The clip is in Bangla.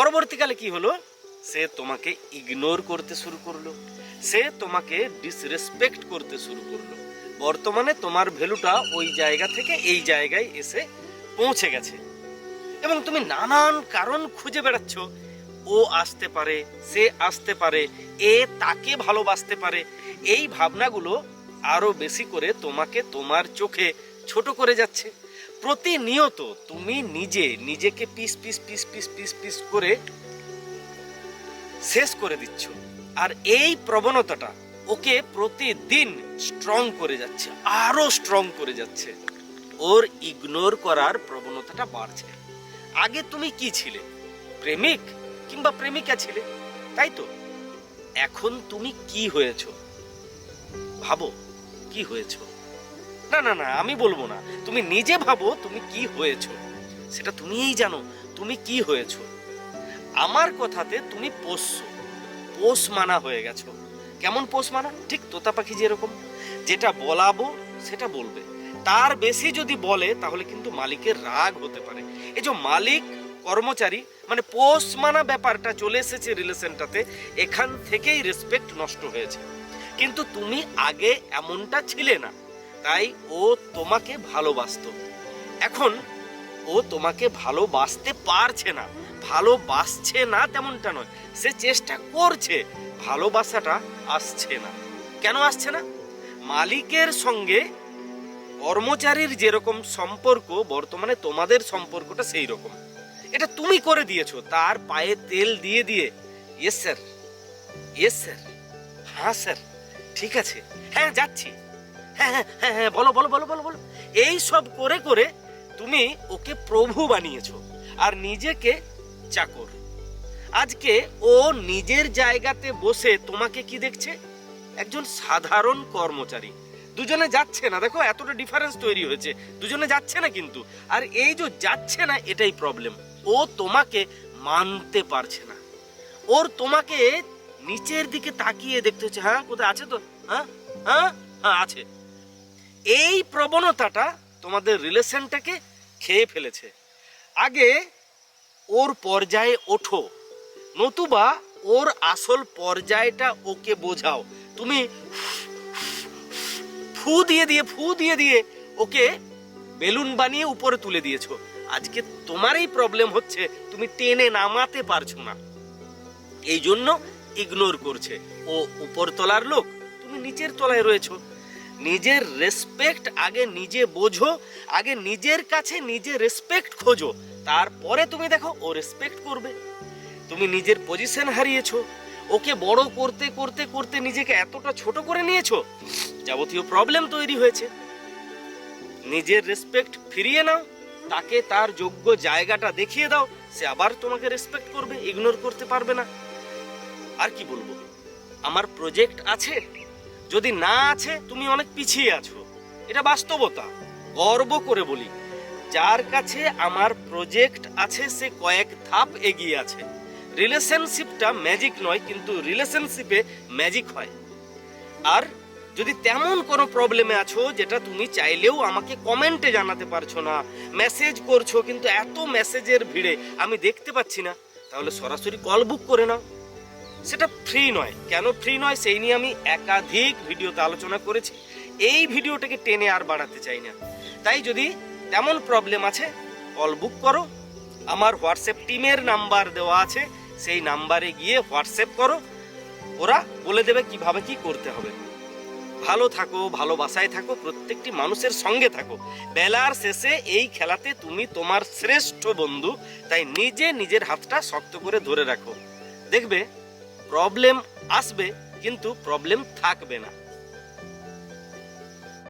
পরবর্তীকালে কি হলো, সে তোমাকে ইগনোর করতে শুরু করলো, সে তোমাকে ডিসরেসপেক্ট করতে শুরু করলো। বর্তমানে তোমার ভ্যালুটা ওই জায়গা থেকে এই জায়গায় এসে পৌঁছে গেছে এবং তুমি নানান কারণ খুঁজে বেড়াচ্ছ। ও আসতে পারে, সে আসতে পারে, এ তাকে ভালোবাসতে পারে। এই ভাবনাগুলো আরো বেশি করে তোমাকে তোমার চোখে ছোট করে যাচ্ছে। প্রতিনিয়ত তুমি নিজেকে piece piece piece piece piece piece করে শেষ করে দিচ্ছ। আর এই প্রবণতাটা ওকে প্রতিদিন স্ট্রং করে যাচ্ছে, আরো স্ট্রং করে যাচ্ছে। ওর ইগনোর করার প্রবণতাটা বাড়ছে। আগে তুমি কি ছিলে? প্রেমিক কিংবা প্রেমিকা ছিলে, তাই তো? এখন তুমি কি হয়েছ? ভাবো কি হয়েছ। না না না, আমি বলবো না, তুমি নিজে ভাবো তুমি কি হয়েছ। সেটা তুমিই জানো তুমি কি হয়েছ। আমার কথাতে তুমি পোষ মানা হয়ে গেছো। কেমন পোষ মানা? ঠিক তোতা পাখি যেরকম, যেটা বলাবো সেটা বলবে, তার বেশি যদি বলে তাহলে কিন্তু মালিকের রাগ হতে পারে। এই যে মালিক কর্মচারী মানে পোষ মানা ব্যাপারটা চলে এসেছে রিলেশনটাতে, এখান থেকেই রেসপেক্ট নষ্ট হয়েছে। কিন্তু তুমি আগে এমনটা ছিলে না, তাই ও তোমাকে ভালোবাসতো। এখন ও তোমাকে ভালোবাসতে পারছে না, ভালোবাসছে না তেমনটা নয়, সে চেষ্টা করছে, ভালোবাসাটা আসছে না। কেন আসছে না? মালিকের সঙ্গে কর্মচারীর যেরকম সম্পর্ক, বর্তমানে তোমাদের সম্পর্কটা সেই রকম। এটা তুমি করে দিয়েছো, তার পায়ে তেল দিয়ে দিয়ে। ইয়েস স্যার, ইয়েস স্যার, হ্যাঁ স্যার, ঠিক আছে, হ্যাঁ যাচ্ছি, হ্যাঁ হ্যাঁ হ্যাঁ হ্যাঁ, বলো বলো বলো বলো বলো। এই সব করে করে তুমি ওকে প্রভু বানিয়েছো আর নিজেকে চাকর। আজকে ও নিজের জায়গাতে বসে তোমাকে কি দেখছে? একজন সাধারণ কর্মচারী। দুজনে যাচ্ছে না, দেখো এতটা ডিফারেন্স তৈরি হয়েছে, দুজনে যাচ্ছে না কিন্তু। আর এই যে যাচ্ছে না এটাই প্রবলেম। ও তোমাকে মানতে পারছে না, ওর তোমাকে নিচের দিকে তাকিয়ে দেখতে হচ্ছে। হ্যাঁ কোথায় আছে তো, হ্যাঁ হ্যাঁ হ্যাঁ আছে। এই প্রবণতাটা তোমাদের রিলেশনটাকে খেয়ে ফেলেছে। আগে ওর পর্যায়ে ওঠো, নতুবা ওর আসল পর্যায়টা ওকে বোঝাও। তুমি ফু দিয়ে দিয়ে ওকে বেলুন বানিয়ে উপরে তুলে দিয়েছো। আজকে তোমারই প্রবলেম হচ্ছে, তুমি টেনে নামাতে পারছো না, এই জন্য ইগনোর করছে। ও উপর তলার লোক, তুমি নিচের তলায় রয়েছো। নিজের রেসপেক্ট আগে নিজে বোঝো, আগে নিজের কাছে নিজে রেসপেক্ট খোঁজো, তারপরে তুমি দেখো ও রেসপেক্ট করবে। তুমি নিজের পজিশন হারিয়েছো, ওকে বড় করতে করতে করতে নিজেকে এতটা ছোট করে নিয়েছো, যাবতীয় প্রবলেম তৈরি হয়েছে। নিজের রেসপেক্ট ফিরিয়ে নাও, তাকে তার যোগ্য জায়গাটা দেখিয়ে দাও, সে আবার তোমাকে রেসপেক্ট করবে, ইগনোর করতে পারবে না। আর কি বলবো, আমার প্রজেক্ট আছে, যদি না আছে তুমি অনেক পিছিয়ে আছো, এটা বাস্তবতা। গর্ব করে বলি, যার কাছে আমার প্রজেক্ট আছে সে কয়েক ধাপ এগিয়ে আছে। রিলেশনশিপটা ম্যাজিক নয়, কিন্তু রিলেশনশিপে ম্যাজিক হয়। আর যদি তেমন কোনো প্রবলেমে আছো যেটা তুমি চাইলেও আমাকে কমেন্টে জানাতে পারছো না, মেসেজ করছো কিন্তু এত মেসেজের ভিড়ে আমি দেখতে পাচ্ছি না, তাহলে সরাসরি কল বুক করে নাও। সেটা ফ্রি নয়। কেন ফ্রি নয় সেই নিয়ে আমি একাধিক ভিডিওতে আলোচনা করেছি, এই ভিডিওটাকে টেনে আর বাড়াতে চাই না। তাই যদি তেমন প্রবলেম আছে কল বুক করো, আমার হোয়াটসঅ্যাপ টিমের নাম্বার দেওয়া আছে, সেই নাম্বারে গিয়ে হোয়াটসঅ্যাপ করো, ওরা বলে দেবে কিভাবে কি করতে হবে। ভালো থাকো, ভালোবাসায় থাকো, প্রত্যেকটি মানুষের সঙ্গে থাকো। বেলার শেষে এই খেলাতে তুমি তোমার শ্রেষ্ঠ বন্ধু, তাই নিজে নিজের হাতটা শক্ত করে ধরে রাখো। দেখবে প্রবলেম আসবে কিন্তু প্রবলেম থাকবে না।